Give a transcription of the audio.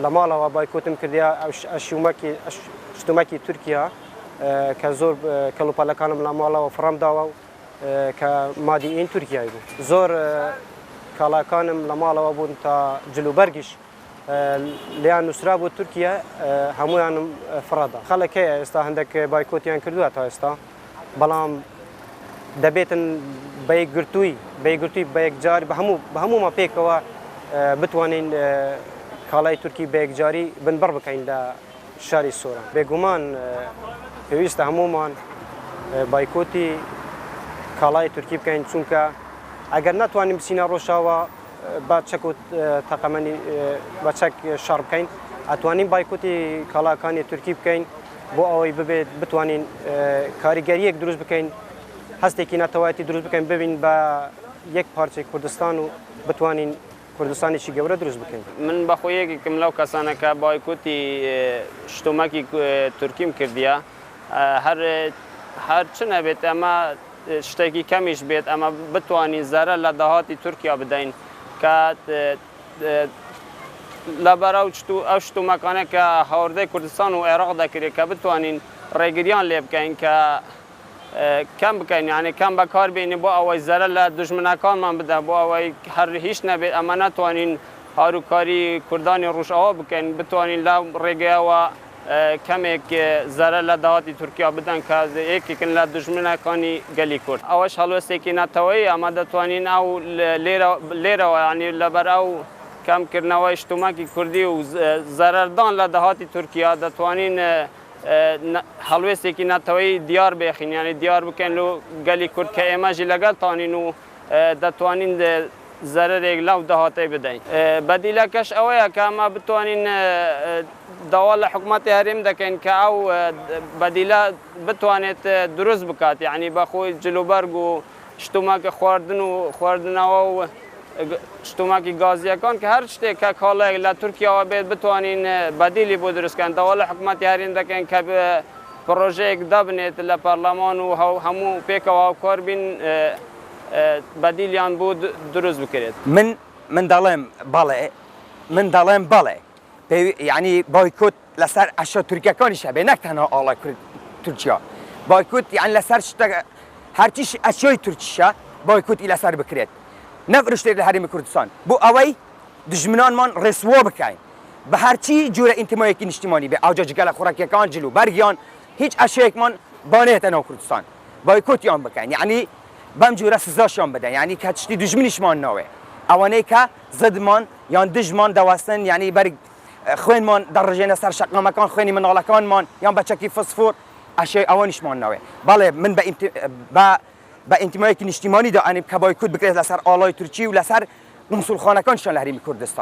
لمالا و بایکوتم کردیا شتومکی ترکیه که زور کلوپالکانم لمالا و فرام داوا که مادی این ترکیه بود زور کالاکانم لمالا و بود تا جلوبرگش لیان نصرا بود ترکیه همویانم فرادا خلک استا هندک بایکوتیان کردو تا استا بلام دبیتن بیگرتوی بیگ جاری به همو ما پیک و بتوانین کالای ترکی بیگ جاری بنبر بکین دا شاری سورا بگومان پیوست همومان بایکوتی کالای ترکی بکین چونکه اگر نتوانیم سینا روشاوا با چکو تقامنی با چک شرب کین اتوانیم بایکوتی کالاکانی ترکی بکین بو اوی بتوانین کاریگری یک دروز بکین هستی که نتوانیتی دروز بکن ببین با یک پارچه کردستان و بتوانین کردستانی چی گوره دروز بکن. من بخویه که ملاو کسانه که بایکوتی شتومکی ترکیم کردیا هر چه نبید اما شتاکی کمیش بید اما بتوانین زره لدهاتی ترکیا بدین که لبراو شتومکانه که هورده کردستان و عراق دکره که بتوانین ریگریان لیب کن که کم بکن یعنی کم بکار بینی با اوای زره لدشمنکان من بده با اوای هر هیچ نبید اما نتوانین هاروکاری کردانی روش آوا بکن بتوانین لرگه و کمی که زره لدهاتی ترکیه بدن که یکی کن لدشمنکانی گلی کرد اوش حلوستی که نتوانی اما دتوانین او لیره یعنی لبر او کم کرنوای اجتماعی کردی و ضرردان لدهاتی ترکیه دتوانین حلوستی که نتوانی دیار بخین یعنی دیار بکن لو گلی کرد که ایماجی لگل تانین و دتوانین ضرر لو دهاتی بدین بدیل کش اوه که ما بتوانین دوال حکومت حریم دکن که او بدیل بتوانید درست بکات یعنی بخوی جلوبرگ و اجتماعی خوردن و اجتماعی گازی کن که هر چیزی که کالای ل ترکیه و بید بتوانین بدیلی بود درست کن دوال حکومت حریم دکن که پروژه اقدام ل پارلمان و همو پیک و کار بین بدیلیان بود درست بکرد. من دالم باله یعنی بایکوت لسر اشیا ترکیه کانیشه به نکتنها آلا ترکیه بایکوت یعنی لسر هر چیز اشیای ترکیه بایکوت ایل لسر بکرد نفرشته لحریم کردستان بو اوی دشمنان من رسوا بکن به هر چی جور انتمایی که نشتیمانی به آجاج گل خوراکی کان جلو برگیان هیچ اشیای من بانه تنها کردستان بایکوت یان بکن یعنی بام جوره سزاشان بدن یعنی که چتی دشمنیش مان نوه اوانه که زدمان یان دشمن دواستن یعنی برگ خوین من درجه نصر شقا مکان خوینی من غلکان من یان بچکی فسفور اشیای اوانیش مان نوه بله من با انتمایی که نشتیمانی دا انیم که بایکوت بکرد لسر آلای ترکی و لسر قمصل خانکانشان لحریم کردستان